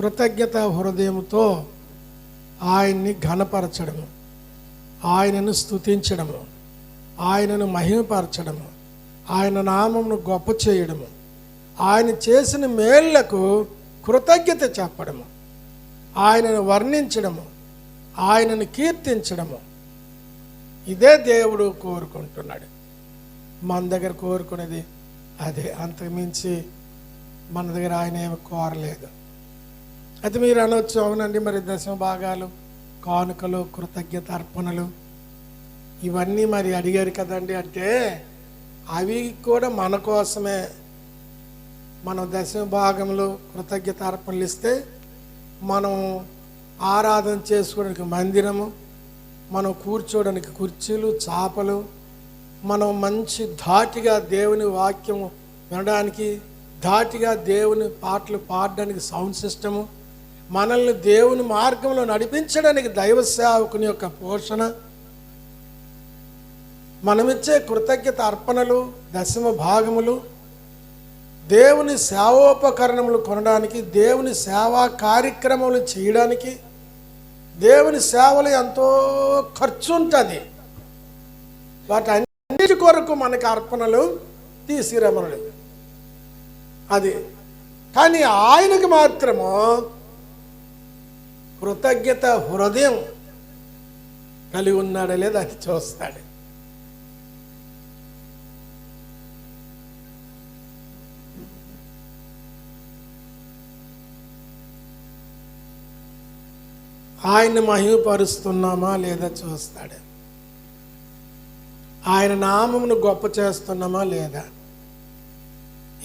కృతజ్ఞత హృదయంతో ఆయన్ని ఘనపరచడము, ఆయనను స్తుతించడము, ఆయనను మహిమపరచడము, ఆయన నామమును గొప్ప చేయడము, ఆయన చేసిన మేళ్లకు కృతజ్ఞత చెప్పడము, ఆయనను వర్ణించడము, ఆయనను కీర్తించడము, ఇదే దేవుడు కోరుకుంటున్నాడు. మన దగ్గర కోరుకునేది అదే, అంతకుమించి మన దగ్గర ఆయన ఏమి కోరలేదు. అయితే మీరు అనవచ్చు, అవునండి మరి దశమ భాగాలు, కానుకలు, కృతజ్ఞత అర్పణలు ఇవన్నీ మరి అడిగారు కదండి అంటే అవి కూడా మన కోసమే. మనం దశమ భాగంలో కృతజ్ఞత అర్పణలు ఇస్తే మనం ఆరాధన చేసుకోవడానికి మందిరము, మనం కూర్చోవడానికి కుర్చీలు, చాపలు, మనం మంచి ధాటిగా దేవుని వాక్యం వినడానికి, ధాటిగా దేవుని పాటలు పాడడానికి సౌండ్ సిస్టము, మనల్ని దేవుని మార్గంలో నడిపించడానికి దైవ సేవకుని యొక్క పోషణ, మనమిచ్చే కృతజ్ఞత అర్పణలు, దశమ భాగములు, దేవుని సేవోపకరణములు కొనడానికి, దేవుని సేవా కార్యక్రమాలు చేయడానికి, దేవుని సేవలు ఎంతో ఖర్చు ఉంటుంది. వాటన్నిటి కొరకు మనకి అర్పణలు తీసుకురమనుడు అది. కానీ ఆయనకు మాత్రము కృతజ్ఞత హృదయం కలిగి ఉన్నాడా లేదా అది చూస్తాడు. ఆయన్ని మహిమపరుస్తున్నామా లేదా చూస్తాడు. ఆయన నామమును గొప్ప చేస్తున్నామా లేదా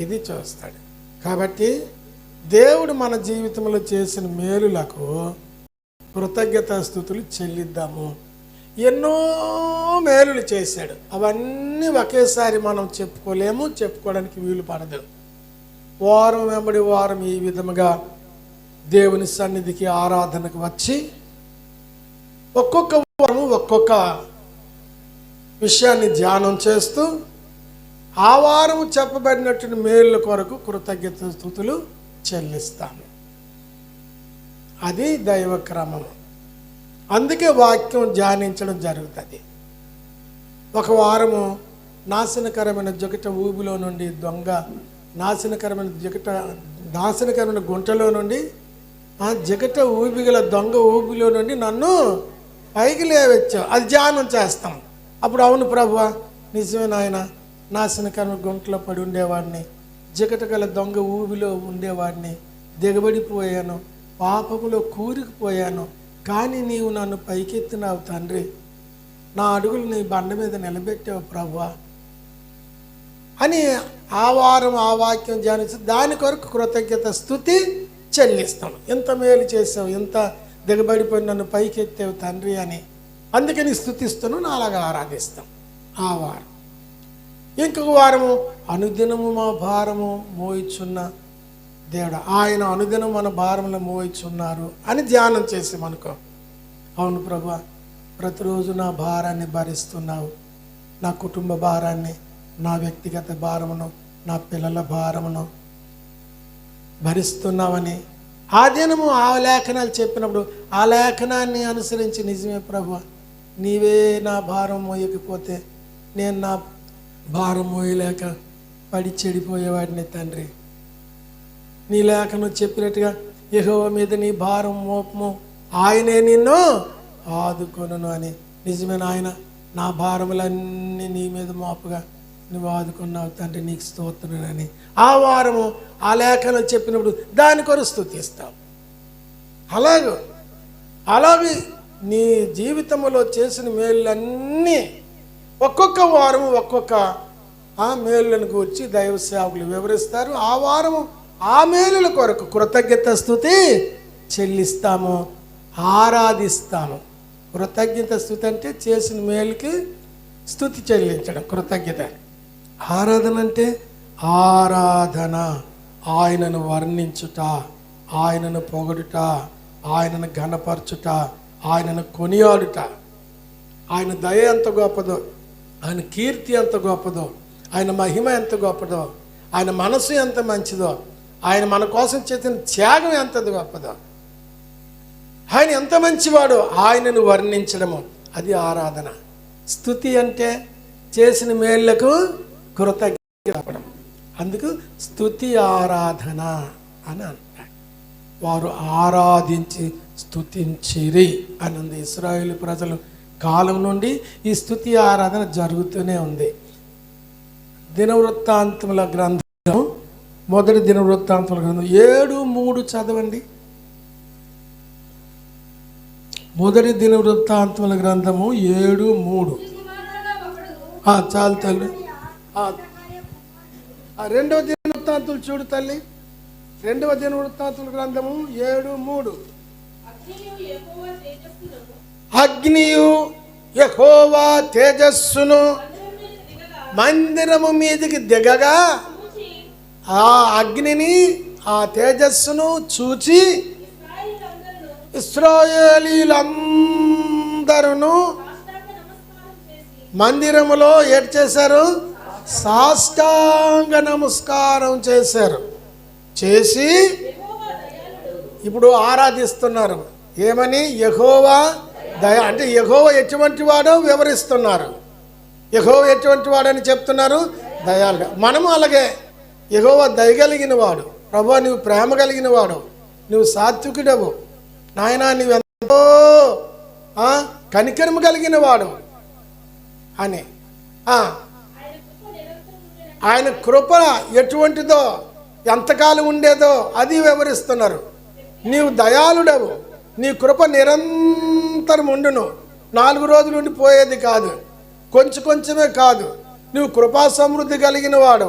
ఇది చూస్తాడు. కాబట్టి దేవుడు మన జీవితంలో చేసిన మేలులకు కృతజ్ఞతాస్తుతులు చెల్లిద్దాము. ఎన్నో మేలులు చేశాడు, అవన్నీ ఒకేసారి మనం చెప్పుకోలేము, చెప్పుకోవడానికి వీలు పడదు. వారం వెంబడి వారం ఈ విధముగా దేవుని సన్నిధికి ఆరాధనకు వచ్చి ఒక్కొక్క వారము ఒక్కొక్క విషయాన్ని ధ్యానం చేస్తూ ఆ వారము చెప్పబడినటువంటి మేలుల కొరకు కృతజ్ఞత స్తుతులు చెల్లిస్తాము. అది దైవ క్రమము. అందుకే వాక్యం ధ్యానించడం జరుగుతుంది. ఒక వారము నాశనకరమైన జగట ఊబిలో నుండి నాశనకరమైన గుంటలో నుండి, ఆ జగట ఊబిగల దొంగ ఊబిలో నుండి నన్ను పైకి లేవచ్చావు, అది ధ్యానం చేస్తాం. అప్పుడు అవును ప్రభువా, నిజమే నాయన, నాశనకరమైన గుంటలో పడి ఉండేవాడిని, జగట గల దొంగ ఊబిలో ఉండేవాడిని, దిగబడిపోయాను, పాపములో కూరుకుపోయాను, కానీ నీవు నన్ను పైకెత్తినావు తండ్రి, నా అడుగులు నీ బండ మీద నిలబెట్టావు ప్రభువా అని ఆ వారం ఆ వాక్యం ధ్యానించి దాని కొరకు కృతజ్ఞత స్తుతి చెల్లిస్తాం. ఎంత మేలు చేసావు, ఎంత దిగబడిపోయి నన్ను పైకెత్తావు తండ్రి అని, అందుకని స్తుతిస్తున్నాను, నా అలాగా ఆరాధిస్తాం ఆ వారం. ఇంకొక వారము అనుదినము మా భారము మోయిచున్న దేవుడు, ఆయన అనుదినం మన భారములు మోయిచున్నారు అని ధ్యానం చేసి మనకు, అవును ప్రభువా, ప్రతిరోజు నా భారాన్ని భరిస్తున్నావు, నా కుటుంబ భారాన్ని, నా వ్యక్తిగత భారమును, నా పిల్లల భారమును భరిస్తున్నావని ఆ దినము ఆ లేఖనాలు చెప్పినప్పుడు ఆ లేఖనాన్ని అనుసరించి, నిజమే ప్రభువా, నీవే నా భారం మోయకపోతే నేను నా భారం మోయలేక పడి చెడిపోయేవాడిని తండ్రి, నీ లేఖను చెప్పినట్టుగా యెహోవా మీద నీ భారం మోపము, ఆయనే నిన్ను ఆదుకొనును అని. నిజమైన ఆయన, నా భారములన్నీ నీ మీద మోపగా నువ్వు ఆదుకున్నావు తండ్రి, నీకు స్తోత్రునని ఆ వారము ఆ లేఖను చెప్పినప్పుడు దాని కొరకు స్తుతిస్తావు. అలాగే నీ జీవితంలో చేసిన మేళ్ళన్నీ ఒక్కొక్క వారము ఒక్కొక్క ఆ మేలులను గురించి దైవ సేవకులు వివరిస్తారు. ఆ వారము ఆ మేలుల కొరకు కృతజ్ఞత స్తుతి చెల్లిస్తాము, ఆరాధిస్తాము. కృతజ్ఞత స్తుతి అంటే చేసిన మేలుకి స్తుతి చెల్లించడం కృతజ్ఞత. ఆరాధన అంటే ఆరాధన, ఆయనను వర్ణించుట, ఆయనను పొగడుట, ఆయనను ఘనపరచుట, ఆయనను కొనియాడుట. ఆయన దయ ఎంత గొప్పదో, ఆయన కీర్తి ఎంత గొప్పదో, ఆయన మహిమ ఎంత గొప్పదో, ఆయన మనసు ఎంత మంచిదో, ఆయన మన కోసం చేసిన త్యాగం ఎంత గొప్పదో, ఆయన ఎంత మంచివాడో ఆయనను వర్ణించడము, అది ఆరాధన. స్తుతి అంటే చేసిన మేళ్లకు కృతజ్ఞత చెప్పడం. అందుకు స్తుతి ఆరాధన అని అంటారు. వారు ఆరాధించి స్తుతించిరి అని ఉంది. ఇశ్రాయేలు ప్రజలు కాలం నుండి ఈ స్తుతి ఆరాధన జరుగుతూనే ఉంది. దినవృత్తాంతముల గ్రంథం, మొదటి దినవృత్తాంతముల గ్రంథం 7:3 చదవండి. మొదటి దినవృత్తాంతముల గ్రంథము 7:3. చాలు తల్లి. రెండవ దినవృత్తాంతులు చూడు తల్లి. రెండవ దినవృత్తాంతుల గ్రంథము 7:3. అగ్నియు యెహోవా తేజస్సును మందిరము మీదికి దిగగా ఆ అగ్నిని, ఆ తేజస్సును చూచి ఇశ్రాయేలీలందరూ మందిరములో ఏం చేశారు? సాష్టాంగ నమస్కారం చేశారు. చేసి ఇప్పుడు ఆరాధిస్తున్నారు. ఏమని? యెహోవా దయ. అంటే యెహోవా ఎటువంటి వాడో వివరిస్తున్నారు. యెహోవా ఎటువంటి వాడని చెప్తున్నారు? దయాళుడు. మనము అలాగే, యెహోవా దయగలిగిన వాడు, ప్రభువా నువ్వు ప్రేమ కలిగిన వాడు, నువ్వు సాత్వికుడవు నాయనా, నువ్వెంతో కనికరము కలిగిన వాడు అని. ఆయన కృప ఎటువంటిదో, ఎంతకాలం ఉండేదో అది వివరిస్తున్నారు. నీవు దయాళుడవు, నీ కృప నిరంతరం ఉండును, 4 రోజులు ఉండి పోయేది కాదు, కొంచెం కొంచెమే కాదు. నువ్వు కృపా సమృద్ధి కలిగిన వాడు,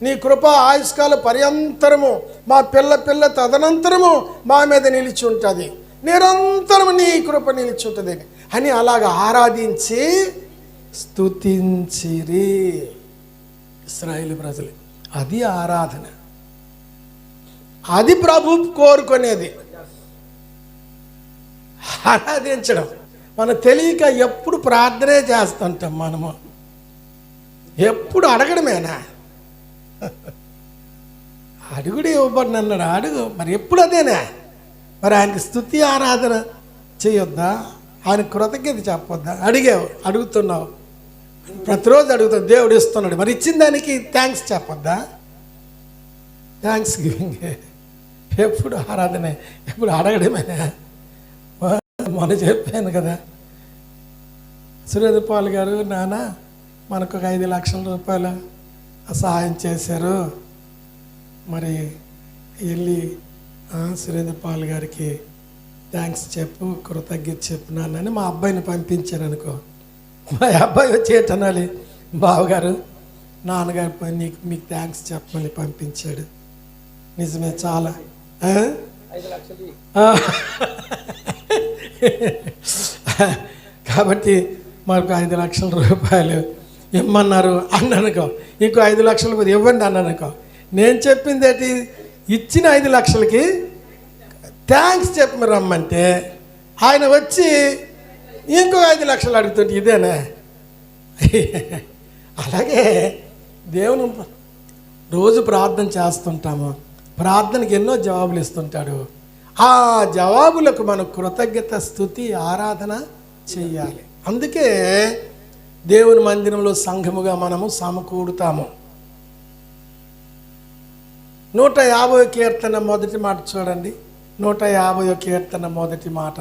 నీ కృప ఆయుష్కాల పర్యంతరము, మా పిల్ల తదనంతరము మా మీద నిలిచి ఉంటుంది, నిరంతరం నీ కృప నిలిచి ఉంటుంది అని అలాగ ఆరాధించి స్తుతించిరి ఇశ్రాయేలు ప్రజలు. అది ఆరాధన, అది ప్రభు కోరుకునేది, ఆరాధించడం. మనం తెలియక ఎప్పుడు ప్రార్థనే చేస్తుంటాం. మనము ఎప్పుడు అడగడమేనా? అడుగుడు ఇవ్వబడిన అన్నాడు, అడుగు. మరి ఎప్పుడు అదేనా? మరి ఆయనకి స్తుతి ఆరాధన చేయొద్దా? ఆయన కృతజ్ఞత చెప్పొద్దా? అడుగుతున్నావు, ప్రతిరోజు అడుగుతావు, దేవుడు ఇస్తున్నాడు, మరి ఇచ్చిన దానికి థ్యాంక్స్ చెప్పొద్దా? థ్యాంక్స్ గివింగ్ ఎప్పుడు ఆరాధనే, ఎప్పుడు అడగడమేనా? మొన్న చెప్పాను కదా, సురేంద్ర పాల్ గారు, నాన్న మనకు ఒక 5 లక్షల రూపాయలు సహాయం చేశారు, మరి వెళ్ళి సురేంద్ర పాల్ గారికి థ్యాంక్స్ చెప్పు, కృతజ్ఞత చెప్పు నాన్నని మా అబ్బాయిని పంపించాను అనుకో. మా అబ్బాయి వచ్చి ఏంటనాలి, బావగారు నాన్నగారు మీకు థ్యాంక్స్ చెప్పమని పంపించాడు. నిజమే, చాలా. కాబట్టి మాకు 5 లక్షల రూపాయలు ఇమ్మన్నారు అన్ననుకో, ఇంకో 5 లక్షలు ఇవ్వండి అన్ననుకో. నేను చెప్పింది ఏంటి? ఇచ్చిన 5 లక్షలకి థ్యాంక్స్ చెప్పి రమ్మంటే ఆయన వచ్చి ఇంకో 5 లక్షలు అడుగుతుంటే ఇదేనా? అలాగే దేవుని రోజు ప్రార్థన చేస్తుంటాము, ప్రార్థనకి ఎన్నో జవాబులు ఇస్తుంటాడు. ఆ జవాబులకు మనం కృతజ్ఞత, స్తుతి, ఆరాధన చెయ్యాలి. అందుకే దేవుని మందిరంలో సంఘముగా మనము సమకూడుతాము. 150వ కీర్తన మొదటి మాట చూడండి. 150వ కీర్తన మొదటి మాట.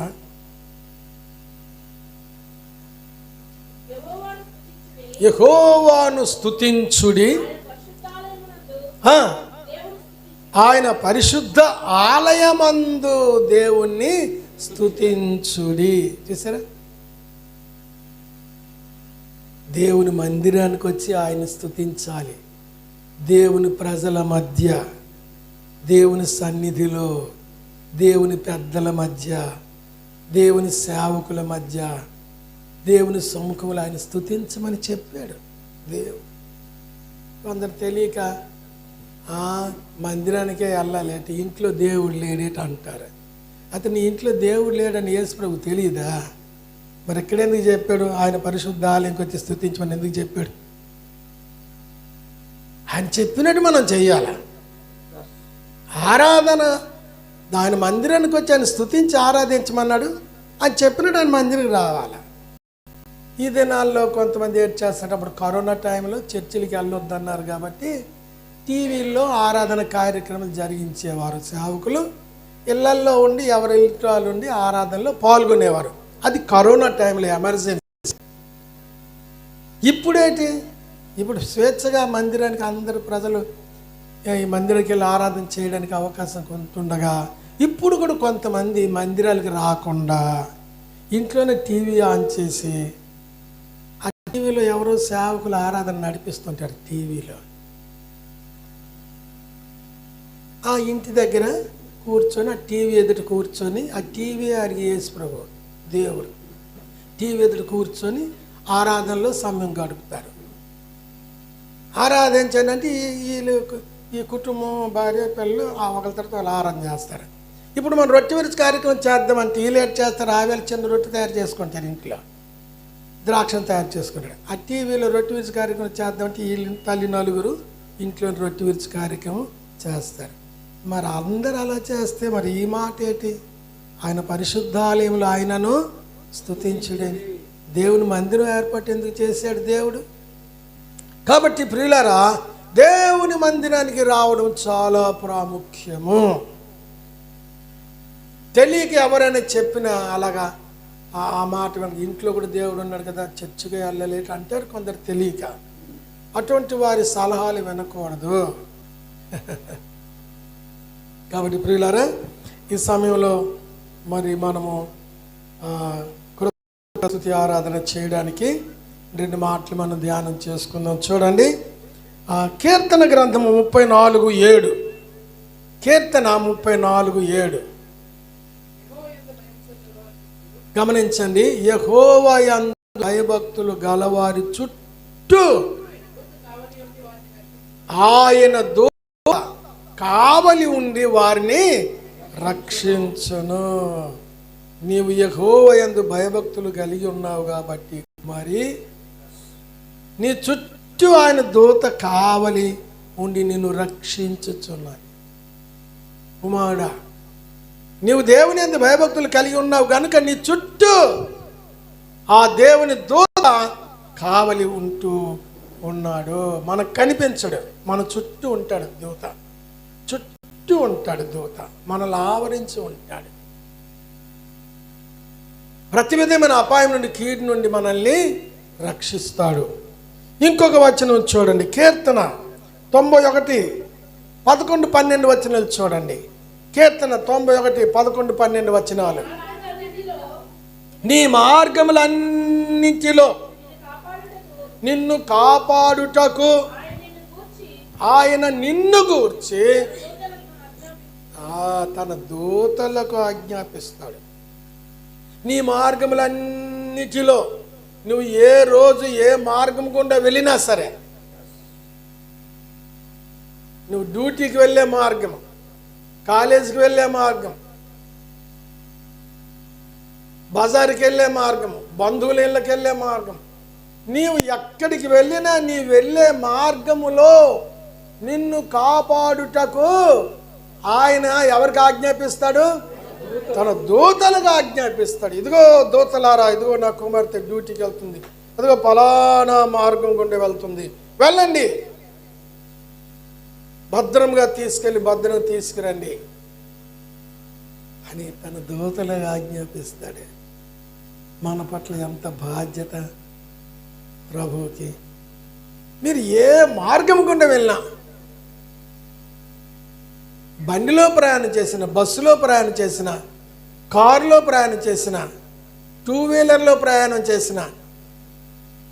యెహోవాను స్తుతించుడి, ఆయన పరిశుద్ధ ఆలయమందు దేవుణ్ణి స్తుతించుడి. చూసారా? దేవుని మందిరానికి వచ్చి ఆయన స్తుతించాలి. దేవుని ప్రజల మధ్య, దేవుని సన్నిధిలో, దేవుని పెద్దల మధ్య, దేవుని సేవకుల మధ్య, దేవుని సముఖంలో ఆయన స్తుతించమని చెప్పాడు దేవుడు. కొందరు తెలియక మందిరానికే వెళ్ళాలి అంటే ఇంట్లో దేవుడు లేడేట అంటారు. అతని ఇంట్లో దేవుడు లేడని యేసు ప్రభు తెలియదా? మరి ఎక్కడెందుకు చెప్పాడు? ఆయన పరిశుద్ధ ఆలయంకి వచ్చి స్తుతించమని ఎందుకు చెప్పాడు? ఆయన చెప్పినట్టు మనం చెయ్యాలి. ఆరాధన, ఆయన మందిరానికి వచ్చి ఆయన స్తుతించి ఆరాధించమన్నాడు. అని చెప్పినట్టు ఆయన మందిరానికి రావాలి. ఈ దినాల్లో కొంతమంది ఏడ్ చేస్తారు. అప్పుడు కరోనా టైంలో చర్చిలకి వెళ్ళొద్దన్నారు కాబట్టి టీవీల్లో ఆరాధన కార్యక్రమాలు జరిగించేవారు. సేవకులు ఇళ్లల్లో ఉండి ఎవరి ఇళ్ళు ఉండి ఆరాధనలో పాల్గొనేవారు. అది కరోనా టైంలో ఎమర్జెన్సీ. ఇప్పుడేంటి, ఇప్పుడు స్వేచ్ఛగా మందిరానికి అందరు ప్రజలు ఈ మందిరానికి వెళ్ళి ఆరాధన చేయడానికి అవకాశం కొంటుండగా ఇప్పుడు కూడా కొంతమంది మందిరాలకు రాకుండా ఇంట్లోనే టీవీ ఆన్ చేసి ఆ టీవీలో ఎవరో సేవకులు ఆరాధన నడిపిస్తుంటారు. టీవీలో ఆ ఇంటి దగ్గర కూర్చొని ఆ టీవీ ఎదుట కూర్చొని, ఆ టీవీ అడిగి యేసు ప్రభు దేవుడు టీవీ ఎదుట కూర్చొని ఆరాధనలో సమయం గడుపుతారు. ఆరాధించండి అంటే వీళ్ళు ఈ కుటుంబం, భార్య, పిల్లలు ఒకరి తర్వాత వాళ్ళు ఆరాధన చేస్తారు. ఇప్పుడు మనం రొట్టె విరిచి కార్యక్రమం చేద్దామంటే వీళ్ళు ఏం చేస్తారు, ఆవేళ చిన్న రొట్టె తయారు చేసుకుంటారు, ఇంట్లో ద్రాక్షను తయారు చేసుకుంటారు. ఆ టీవీలో రొట్టె విరిచి కార్యక్రమం చేద్దామంటే వీళ్ళు తల్లి నలుగురు ఇంట్లో రొట్టె విరిచి కార్యక్రమం చేస్తారు. మరి అందరు అలా చేస్తే మరి ఈ మాట ఏంటి? ఆయన పరిశుద్ధాలయంలో ఆయనను స్తుతించుడని దేవుని మందిరం ఏర్పాటు ఎందుకు చేశాడు దేవుడు? కాబట్టి ప్రియులారా, దేవుని మందిరానికి రావడం చాలా ప్రాముఖ్యము. తెలియక ఎవరైనా చెప్పినా అలాగా ఆ మాట ఇంట్లో కూడా దేవుడు ఉన్నాడు కదా, చర్చిగా వెళ్ళలేట అంటారు కొందరు తెలియక. అటువంటి వారి సలహాలు వినకూడదు. కాబట్టి ప్రియులారా, ఈ సమయంలో మరి మనము కృతజ్ఞత ఆరాధన చేయడానికి 2 మాటలు మనం ధ్యానం చేసుకుందాం. చూడండి, కీర్తన గ్రంథము 34:7. కీర్తన 34:7 గమనించండి. యెహోవా యందు భయభక్తులు గలవారి చుట్టూ ఆయన దూత కావలి ఉండి వారిని రక్షించును. నీవు యెహోవా యందు భయభక్తులు కలిగి ఉన్నావు కాబట్టి మరి నీ చుట్టూ ఆయన దూత కావలి ఉండి నిన్ను రక్షించుచున్నాడు. కుమారుడా, నీవు దేవుని యందు భయభక్తులు కలిగి ఉన్నావు కనుక నీ చుట్టూ ఆ దేవుని దూత కావలి ఉంటూ ఉన్నాడు. మనకు కనిపించడు, మన చుట్టూ ఉంటాడు దూత. చుట్టూ ఉంటాడు దూత, మనల్ని ఆవరించి ఉంటాడు. ప్రతి విధమైన అపాయం నుండి, కీడు నుండి మనల్ని రక్షిస్తాడు. ఇంకొక వచనం చూడండి, కీర్తన 91, 11, 12 వచనాలు చూడండి. కీర్తన 91, 11, 12 వచనాలు. నీ మార్గములన్నింటిలో నిన్ను కాపాడుటకు ఆయన నిన్ను గూర్చి తన దూతలకు ఆజ్ఞాపిస్తాడు. నీ మార్గములన్నిటిలో నువ్వు ఏ రోజు ఏ మార్గం గుండా వెళ్ళినా సరే, నువ్వు డ్యూటీకి వెళ్ళే మార్గం, కాలేజీకి వెళ్ళే మార్గం, బజారుకి వెళ్ళే మార్గం, బంధువుల ఇళ్ళకి వెళ్ళే మార్గం, నీవు ఎక్కడికి వెళ్ళినా నీ వెళ్ళే మార్గములో నిన్ను కాపాడుటకు ఆయన ఎవరికి ఆజ్ఞాపిస్తాడు? తన దూతలకు ఆజ్ఞాపిస్తాడు. ఇదిగో దూతలారా, ఇదిగో నా కుమార్తె డ్యూటీకి వెళ్తుంది, అదిగో పలానా మార్గం గుండా వెళ్తుంది, వెళ్ళండి, భద్రంగా తీసుకెళ్ళి భద్రంగా తీసుకురండి అని తన దూతలకు ఆజ్ఞాపిస్తాడు. మన పట్ల ఎంత బాధ్యత ప్రభువుకి. మీరు ఏ మార్గం గుండా వెళ్ళినా, బండిలో ప్రయాణం చేసిన, బస్సులో ప్రయాణం చేసిన, కారులో ప్రయాణం చేసిన, 2 వీలర్లో ప్రయాణం చేసిన,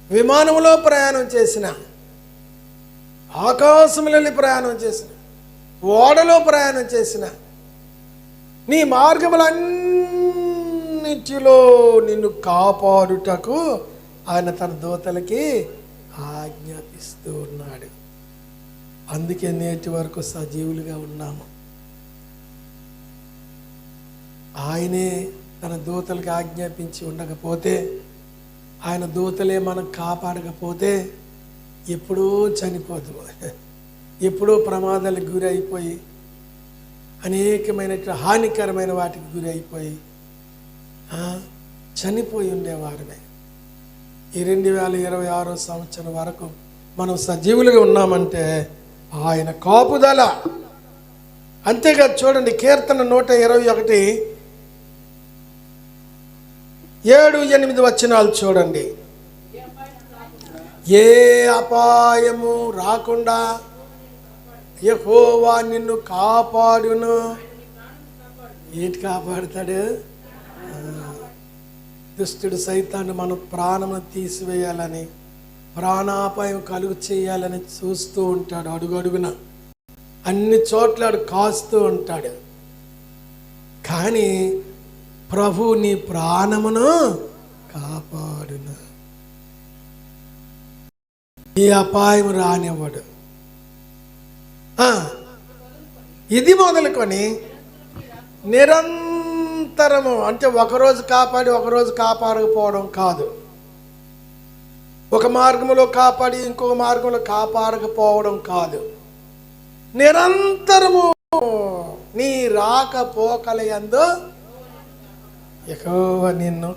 విమానంలో ప్రయాణం చేసిన, ఆకాశంలో ప్రయాణం చేసిన, ఓడలో ప్రయాణం చేసిన, నీ మార్గములన్నిటిలో నిన్ను కాపాడుటకు ఆయన తన దూతలకి ఆజ్ఞాపిస్తూ ఉన్నాడు. అందుకే నేటి వరకు సజీవులుగా ఉన్నాము. ఆయనే తన దూతలకు ఆజ్ఞాపించి ఉండకపోతే, ఆయన దూతలే మనం కాపాడకపోతే ఎప్పుడూ చనిపోదు, ఎప్పుడూ ప్రమాదాలకు గురి అయిపోయి అనేకమైన హానికరమైన వాటికి గురి అయిపోయి చనిపోయి ఉండేవారమే. ఈ 2026 సంవత్సరం వరకు మనం సజీవులుగా ఉన్నామంటే ఆయన కాపుదల. అంతేకాదు చూడండి, కీర్తన 121 7-8 వచనాలు చూడండి. ఏ అపాయము రాకుండా యెహోవా నిన్ను కాపాడును. ఏంటి కాపాడుతాడు? దుష్టుడు సైతాన్ని మన ప్రాణమును తీసివేయాలని, ప్రాణాపాయం కలుగు చేయాలని చూస్తూ ఉంటాడు. అడుగడుగున అన్ని చోట్ల కాస్తూ ఉంటాడు. కానీ ప్రభు నీ ప్రాణమును కాపాడును. ఈ అపాయం రానివ్వడు. ఇది మొదలుకొని నిరంతరము, అంటే ఒకరోజు కాపాడి ఒకరోజు కాపాడకపోవడం కాదు. ఒక మార్గంలో కాపాడి ఇంకొక మార్గంలో కాపాడకపోవడం కాదు. నిరంతరము నీ రాకపోకలయందు యెహోవా నిన్ను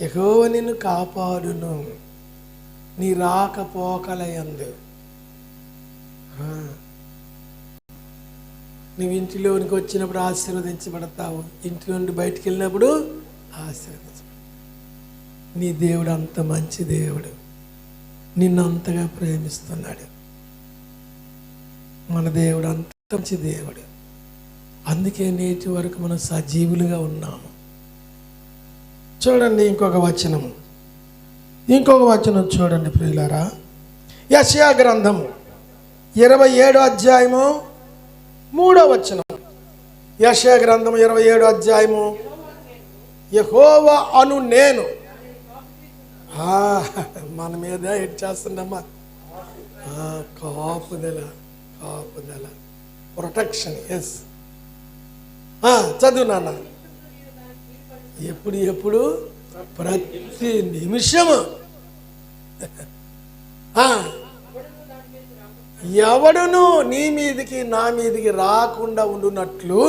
యెహోవా నిన్ను కాపాడును. నీ రాకపోకలయందు నువ్వు ఇంటిలోనికి వచ్చినప్పుడు ఆశీర్వదించబడతావు, ఇంటి నుండి బయటికి వెళ్ళినప్పుడు ఆశీర్వదించబడతావు. నీ దేవుడు అంత మంచి దేవుడు, నిన్ను అంతగా ప్రేమిస్తున్నాడు. మన దేవుడు అంత మంచి దేవుడు. అందుకే నేటి వరకు మనం సజీవులుగా ఉన్నాము. చూడండి ఇంకొక వచనం చూడండి ప్రియులారా. యెషయా గ్రంథము 27 అధ్యాయము 3వ వచనం. యెషయా గ్రంథము 27 అధ్యాయము. యెహోవా అను నేను. మన మీద ఎట్ చేస్తుండమ్మా? కాపుదల, ప్రొటెక్షన్. ఎస్, చదువు నాన్న. ఎప్పుడు ప్రతి నిమిషము ఎవడును నీ మీదికి నా మీదికి రాకుండా ఉండునట్లు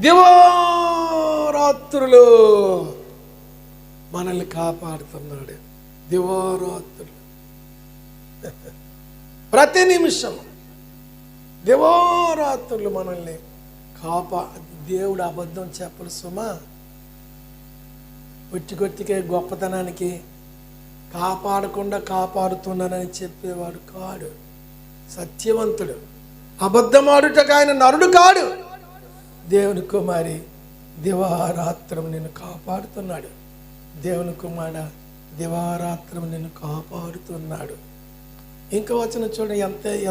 దివారాత్రులు మనల్ని కాపాడుతున్నాడు. దివారాత్రులు ప్రతి నిమిషం దివారాత్రులు మనల్ని దేవుడు అబద్ధం చెప్పడు సుమా. కొట్టికే గొప్పతనానికి కాపాడకుండా కాపాడుతున్నానని చెప్పేవాడు కాడు. సత్యవంతుడు. అబద్ధమాడుటకు ఆయన నరుడు కాడు. దేవుని కుమారి దివారాత్రం నిన్ను కాపాడుతున్నాడు. దేవుని కుమార దివారాత్రం నిన్ను కాపాడుతున్నాడు. ఇంకో వచనం చూడండి,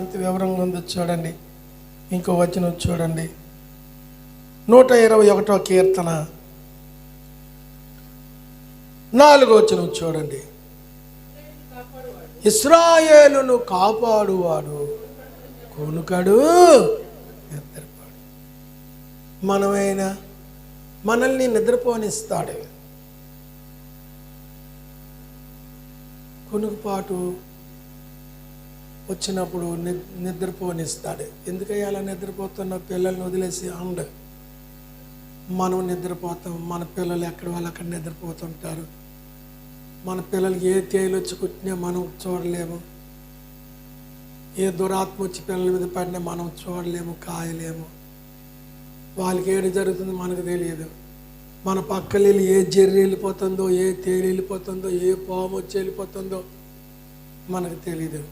ఎంత వివరంగా ఉందో చూడండి. ఇంకో వచనం చూడండి, 121వ కీర్తన 4వ వచనం చూడండి. ఇశ్రాయేలును కాపాడువాడు కొనుకడు, నిద్రపాడు. మనల్ని నిద్రపోనిస్తాడు. కొనుకుపాటు వచ్చినప్పుడు నిద్రపోనిస్తాడు. ఎందుకయ్యా అలా నిద్రపోతున్న? పిల్లల్ని వదిలేసి మనం నిద్రపోతాం. మన పిల్లలు ఎక్కడ వాళ్ళు అక్కడ నిద్రపోతుంటారు. మన పిల్లలకి ఏ తేలు వచ్చి కుట్టినా మనం చూడలేము. ఏ దురాత్మ వచ్చి పిల్లల మీద పడినా మనం చూడలేము, కాయలేము. వాళ్ళకి ఏడు జరుగుతుందో మనకు తెలియదు. మన పక్కన వెళ్ళి ఏ జర్రి వెళ్ళిపోతుందో, ఏ తేలి వెళ్ళిపోతుందో, ఏ పాము వచ్చి వెళ్ళిపోతుందో మనకు తెలీదు.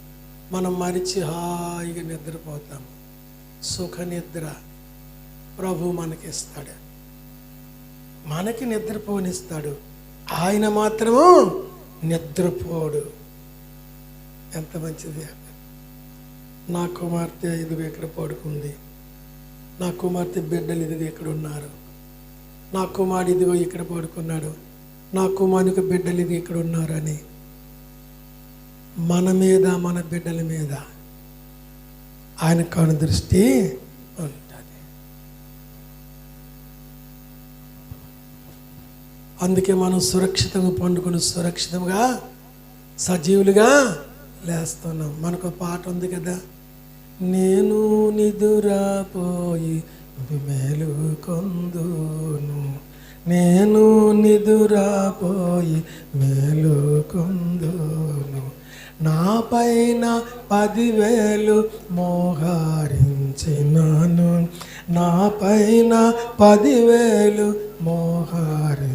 మనం మరిచి హాయిగా నిద్రపోతాము. సుఖ నిద్ర ప్రభు మనకిస్తాడు. మనకి నిద్రపోనిస్తాడు. ఆయన మాత్రము నిద్రపోడు. ఎంత మంచిది. నా కుమార్తె ఇదిగో ఇక్కడ పడుకుంది, నా కుమార్తె బిడ్డలు ఇదిగో ఇక్కడ ఉన్నారు, నా కుమారుడు ఇదిగో ఇక్కడ పడుకున్నాడు, నా కుమారునికి బిడ్డలు ఇది ఇక్కడ ఉన్నారని మన మీద మన బిడ్డల మీద ఆయన కను దృష్టి ఉంటుంది. అందుకే మనం సురక్షితంగా పండుకొని సురక్షితంగా సజీవులుగా లేస్తున్నాం. మనకు పాట ఉంది కదా, నేను నిదురపోయి మేలుకొందును, నేను నిదురపోయి మేలుకొందును. నా పైన 10,000 మోహరించినాను, నా పైన 10,000 మోహరించినాను,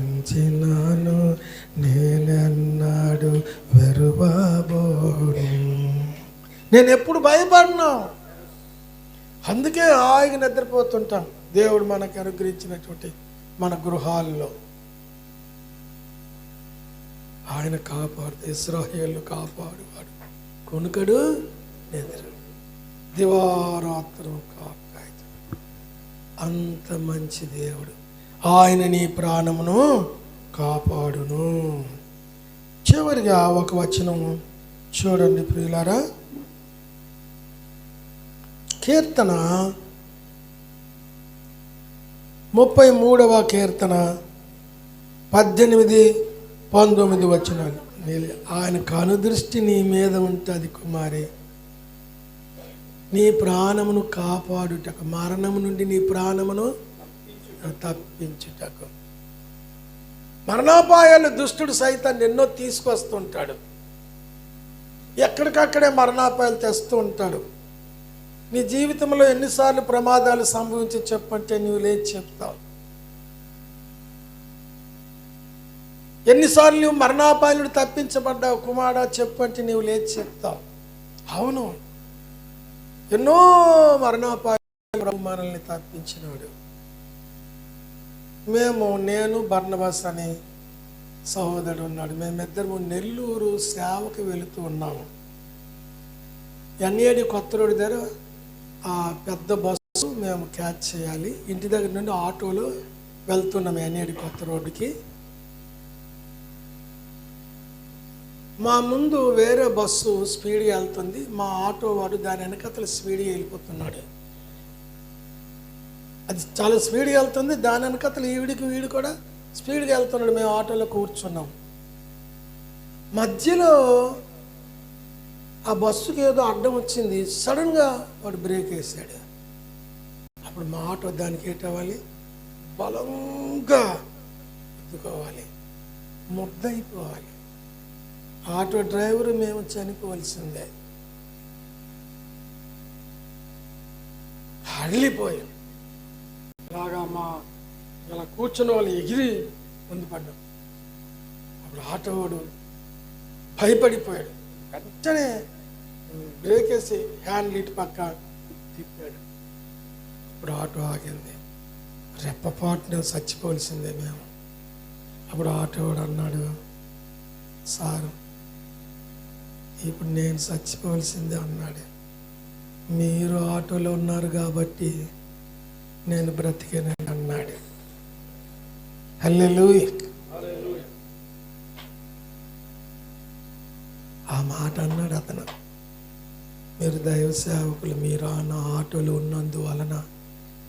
నేనన్నాడు వెరువబోను. నేను ఎప్పుడు భయపడను, అందుకే హాయిగా నిద్రపోతుంటాం. దేవుడు మనకు అనుగ్రహించినటువంటి మన గృహాల్లో ఆయన కాపాడు. ఇశ్రాయేలు కాపాడువాడు, కొనుకడు నిద్ర దివారాత్రం కాపాడు. అంత మంచి దేవుడు. ఆయన నీ ప్రాణమును కాపాడును. చివరిగా ఒక వచనం చూడండి ప్రియులారా. కీర్తన 33వ కీర్తన 18-19 వచనాలు. ఆయన కనుదృష్టి నీ మీద ఉంటుంది కుమారి, నీ ప్రాణమును కాపాడుటకు, మరణము నుండి నీ ప్రాణమును తప్పించుటకు. మరణాపాయాలు దుష్టుడు సైతాన్ని ఎన్నో తీసుకొస్తుంటాడు, ఎక్కడికక్కడే మరణాపాయాలు తెస్తూ ఉంటాడు. నీ జీవితంలో ఎన్నిసార్లు ప్రమాదాలు సంభవించి చెప్పంటే నువ్వు లేచి చెప్తావు. ఎన్నిసార్లు నువ్వు మరణాపాయాలు తప్పించబడ్డావు కుమారా చెప్పంటే నువ్వు లేచి చెప్తావు. అవును, ఎన్నో మరణాపాయాలు మనల్ని తప్పించినాడు. నేను బర్నబాస్ అనే సహోదరుడు ఉన్నాడు, మేమిద్దరము నెల్లూరు సేవకు వెళుతూ ఉన్నాము. ఎన్ఏడి కొత్త రోడ్డు దగ్గర ఆ పెద్ద బస్సు మేము క్యాచ్ చేయాలి. ఇంటి దగ్గర నుండి ఆటోలో వెళ్తున్నాము ఎన్ఏడి కొత్త రోడ్డుకి. మా ముందు వేరే బస్సు స్పీడ్గా వెళ్తుంది, మా ఆటో వాడు దాని వెనకతలు స్పీడ్గా వెళ్ళిపోతున్నాడు. అది చాలా స్పీడ్గా వెళ్తుంది, దాని వెనకతలు వీడు కూడా స్పీడ్గా వెళ్తున్నాడు. మేము ఆటోలో కూర్చున్నాం. మధ్యలో ఆ బస్సుకి ఏదో అడ్డం వచ్చింది, సడన్గా వాడు బ్రేక్ వేసాడు. అప్పుడు మా ఆటో దానికి ఏటవ్వాలి, బలంగా ఎత్తుకోవాలి, ముద్దయిపోవాలి. ఆటో డ్రైవరు మేము చనిపోవలసిందే. హళ్ళిపోయాం. అలాగా ఇలా కూర్చున్న వాళ్ళు ఎగిరి ముందు పడ్డాం. అప్పుడు ఆటో వాడు భయపడిపోయాడు, వెంటనే బ్రేక్ వేసి హ్యాండ్ ఇటు పక్క తిప్పాడు. అప్పుడు ఆటో ఆగింది. రెప్పపాటున చచ్చిపోవలసిందే మేము. అప్పుడు ఆటో వాడు అన్నాడు, సార్ ఇప్పుడు నేను చచ్చిపోవలసిందే అన్నాడు. మీరు ఆటోలో ఉన్నారు కాబట్టి నేను బ్రతికేనని అన్నాడు. హల్లెలూయా. ఆ మాట అన్నాడు అతను. మీరు దైవ సేవకులు, మీరు నా ఆటోలో ఉన్నందువలన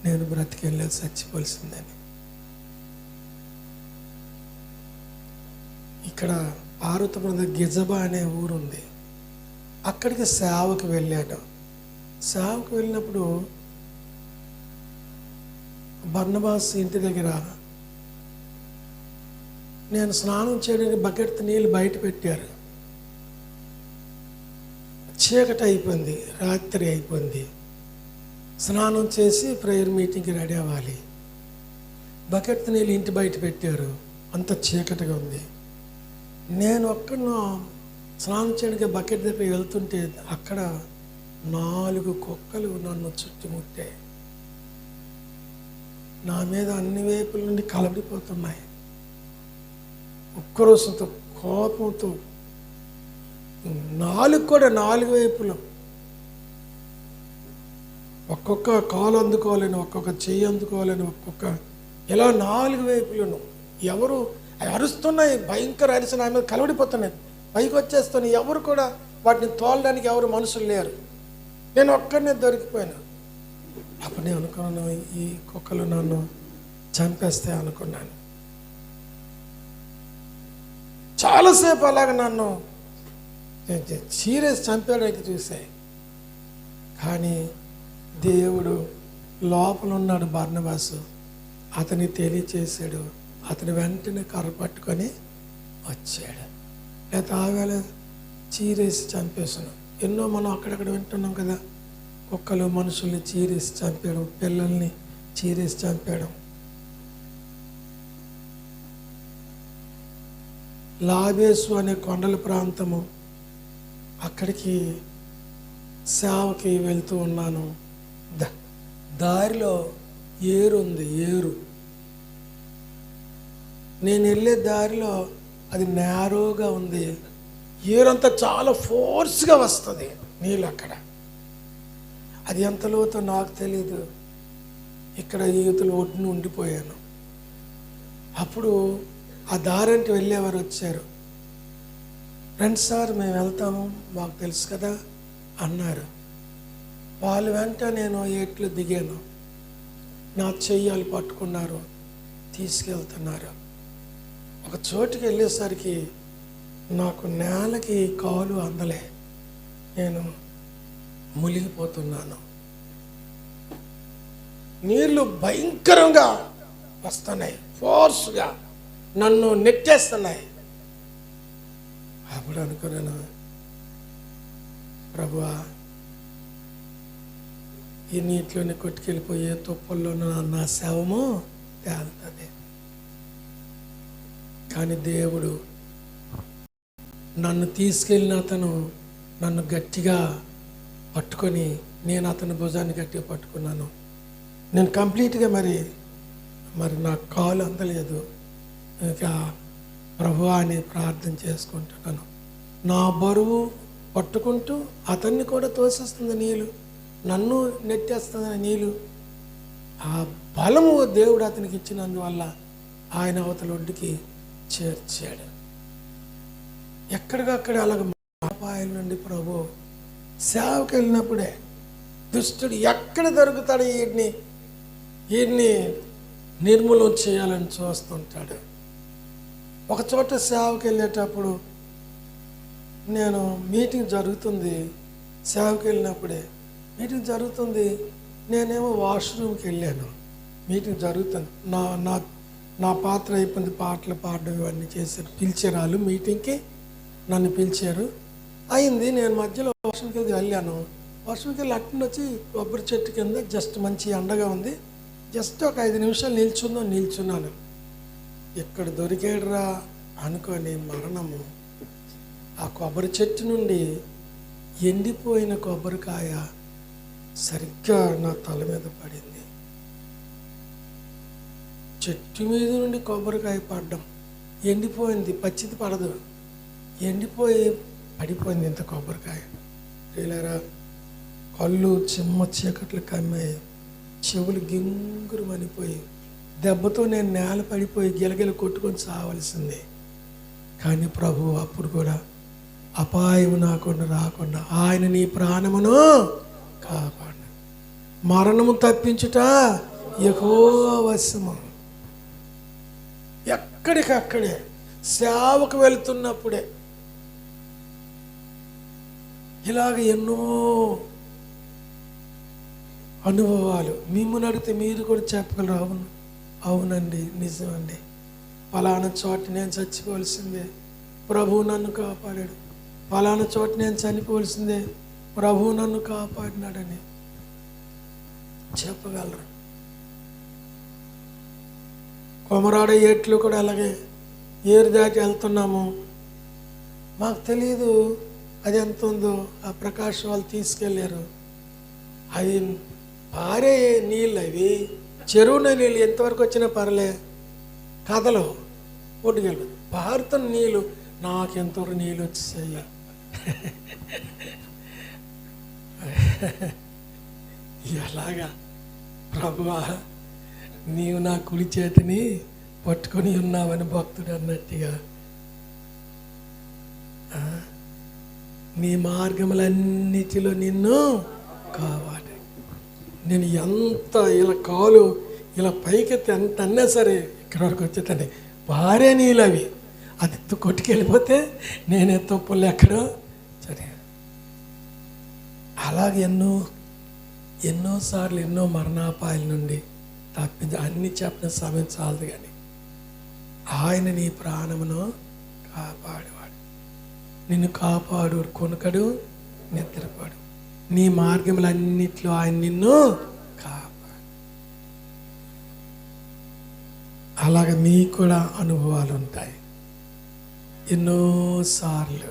నేను బ్రతికేలేదు, చచ్చిపోవలసిందని. ఇక్కడ పార్వతపురం గిజబా అనే ఊరుంది, అక్కడికి సేవకు వెళ్ళాడు. సేవకు వెళ్ళినప్పుడు బర్నబాస్ ఇంటి దగ్గర నేను స్నానం చేయడానికి బకెట్ నీళ్ళు బయట పెట్టారు. చీకటి అయిపోయింది, రాత్రి అయిపోయింది. స్నానం చేసి ప్రేయర్ మీటింగ్కి రెడీ అవ్వాలి. బకెట్ నీళ్ళు ఇంటి బయట పెట్టారు, అంత చీకటిగా ఉంది. నేను ఒక్కను స్నానం చేయడానికి బకెట్ దగ్గర వెళ్తుంటే అక్కడ 4 కుక్కలు నన్ను చుట్టుముట్టాయి. నా మీద అన్ని వైపుల నుండి కలబడిపోతున్నాయి. ఉక్రోషంతో, కోపంతో, 4 వైపులు. ఒక్కొక్క కాలు అందుకోవాలని, ఒక్కొక్క చెయ్యి అందుకోవాలని, ఒక్కొక్క ఇలా 4 వైపులను ఎవరు అరుస్తున్నాయి. భయంకర అరిసి నా మీద కలబడిపోతున్నాయి, పైకి వచ్చేస్తున్నాయి. ఎవరు కూడా వాటిని తోలడానికి ఎవరు మనుషులు లేరు. నేను ఒక్కడనే దొరికిపోయాను. అప్పుడు నేను అనుకున్నాను, ఈ కుక్కలు నన్ను చంపేస్తే అనుకున్నాను. చాలాసేపు అలాగ నన్ను సీరియస్ చంపేయడానికి చూసాయి, కానీ దేవుడు లోపల ఉన్నాడు బర్నబాసు, అతని తెలియచేశాడు. అతని వెంటనే కర్ర పట్టుకొని వచ్చాడు. లేకపోతే ఆవేళ చీరేసి చంపేసాను. ఎన్నో మనం అక్కడక్కడ వింటున్నాం కదా, కుక్కలు మనుషుల్ని చీరేసి చంపేయడం, పిల్లల్ని చీరేసి చంపేయడం. లాబేసు అనే కొండల ప్రాంతము, అక్కడికి సేవకి వెళ్తూ ఉన్నాను. దారిలో ఏరు ఉంది. నేను వెళ్ళే దారిలో అది నేరోగా ఉంది. ఏరంతా చాలా ఫోర్స్గా వస్తుంది నీళ్ళు. అక్కడ అది ఎంత లోతో నాకు తెలీదు. ఇక్కడ యూతులు ఒడ్డున ఉండిపోయాను. అప్పుడు ఆ దారంటి వెళ్ళేవారు వచ్చారు. రండి సార్, మేము వెళ్తాము, మాకు తెలుసు కదా అన్నారు. వాళ్ళు వెంట నేను ఏట్లో దిగాను. నా చెయ్యాలు పట్టుకున్నారు, తీసుకెళ్తున్నారు. ఒక చోటుకి వెళ్ళేసరికి నాకు నేలకి కాలు అందలే, నేను మునిగిపోతున్నాను. నీళ్లు భయంకరంగా వస్తున్నాయి, ఫోర్స్గా నన్ను నెట్టేస్తున్నాయి. అప్పుడు అనుకున్నాను, ప్రభువా, ఈ నీటిలోనే కొట్టుకెళ్ళిపోయే తుప్పల్లోనూ నా శవము తేలుతుంది. కానీ దేవుడు నన్ను తీసుకెళ్ళిన అతను నన్ను గట్టిగా పట్టుకొని, నేను అతని భుజాన్ని గట్టిగా పట్టుకున్నాను. నేను కంప్లీట్గా మరి నా కాలు అందలేదు. ఇక ప్రభువా అని ప్రార్థన చేసుకుంటున్నాను. నా బరువు పట్టుకుంటూ అతన్ని కూడా తోసేస్తుంది నీళ్ళు, నన్ను నెట్టేస్తుంది నీళ్ళు. ఆ బలము దేవుడు అతనికి ఇచ్చినందువల్ల ఆయన అవతల ఒడ్డుకి చేర్చాడు. ఎక్కడికక్కడ అలాగ అపాయాల నుండి ప్రభు సేవకి వెళ్ళినప్పుడే దుష్టుడు ఎక్కడ దొరుకుతాడు వీడిని నిర్మూలన చేయాలని చూస్తుంటాడు. ఒక చోట సేవకి వెళ్ళేటప్పుడు నేను మీటింగ్ జరుగుతుంది, సేవకి వెళ్ళినప్పుడే మీటింగ్ జరుగుతుంది, నేనేమో వాష్రూమ్కి వెళ్ళాను. మీటింగ్ జరుగుతుంది, నా పాత్ర అయిపోయింది, పాటలు పాడడం ఇవన్నీ చేశారు. పిలిచారు వాళ్ళు మీటింగ్కి, నన్ను పిలిచారు. అయింది, నేను మధ్యలో వాష్రూమ్కి వెళ్ళాను. వాష్రూమ్కి వెళ్ళి అట్నుండి వచ్చి కొబ్బరి చెట్టు కింద జస్ట్ మంచి ఎండగా ఉంది, జస్ట్ ఒక 5 నిమిషాలు నిల్చున్నాను. ఎక్కడ దొరికాడురా అనుకొని మరణము. ఆ కొబ్బరి చెట్టు నుండి ఎండిపోయిన కొబ్బరికాయ సరిగ్గా నా తల మీద పడింది. చెట్టు మీద నుండి కొబ్బరికాయ పడ్డం, ఎండిపోయింది, పచ్చిది పడదు, ఎండిపోయి పడిపోయింది ఇంత కొబ్బరికాయ. వీళ్ళరా కళ్ళు చిమ్మ చీకట్లు కమ్మాయి, చెవులు గింగురు మనిపోయి, దెబ్బతో నేను నేల పడిపోయి గిలగిల కొట్టుకొని చావలసింది. కానీ ప్రభు అప్పుడు కూడా అపాయం నాకుండా రాకుండా ఆయన నీ ప్రాణమును కాపాడు. మరణము తప్పించుట యెహోవా వశము. ఎక్కడికక్కడే సేవకు వెళ్తున్నప్పుడే ఇలాగ ఎన్నో అనుభవాలు. మిమ్మల్ని అడిగితే మీరు కూడా చెప్పగలరు, అవునండి, నిజమండి, ఫలానా చోట నేను చచ్చిపోవలసిందే, ప్రభువు నన్ను కాపాడాడు, ఫలానా చోట నేను చనిపోవలసిందే, ప్రభువు నన్ను కాపాడినాడని చెప్పగలరు. కొమరాడ ఏట్లు కూడా అలాగే ఏరు దాటి వెళ్తున్నాము, మాకు తెలియదు అది ఎంత ఉందో. ఆ ప్రకాష్ వాళ్ళు తీసుకెళ్ళారు. అవి పారే నీళ్ళు, అవి చెరువున నీళ్ళు ఎంతవరకు వచ్చినా పర్లే, కథలో ఒడ్డుకెళ్ళు పారుతున్న నీళ్ళు, నాకెంతవరకు నీళ్ళు వచ్చేసాయి. ఎలాగా ప్రభువా, నీవు నా కుడి చేతిని పట్టుకొని ఉన్నావని భక్తుడు అన్నట్టుగా నీ మార్గములన్నిటిలో నిన్ను కావాలి. నేను ఎంత ఇలా కాలు ఇలా పైకెత్తి ఎంత అన్నా సరే ఇక్కడి వరకు వచ్చేటండి భారే నీళ్ళు అవి, అది కొట్టుకెళ్ళిపోతే నేనే తప్పులు ఎక్కడో సరే. అలాగే ఎన్నో ఎన్నోసార్లు ఎన్నో మరణాపాయాల నుండి తప్పించి అన్ని చెప్పిన సమయం చాలదు, కానీ ఆయన నీ ప్రాణమును కాపాడేవాడు. నిన్ను కాపాడు, కొనుకడు, నిద్రపాడు. నీ మార్గములన్నిట్లో ఆయన నిన్ను కాపాడు. అలాగ మీకు కూడా అనుభవాలు ఉంటాయి. ఎన్నోసార్లు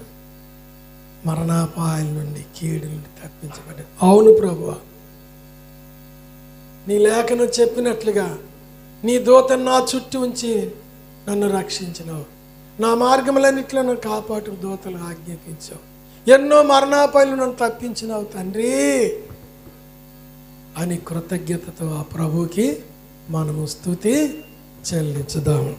మరణాపాయాల నుండి, కీడు నుండి తప్పించబడ్డాడు. అవును ప్రభువా, నీ లేఖను చెప్పినట్లుగా నీ దూతను నా చుట్టూ ఉంచి నన్ను రక్షించినావు. నా మార్గములన్నిట్లో నన్ను కాపాటు దూతలు ఆజ్ఞాపించావు. ఎన్నో మరణాపాయాలు నన్ను తప్పించినావు తండ్రి అని కృతజ్ఞతతో ఆ ప్రభువుకి మనము స్తుతి చెల్లించుదాము.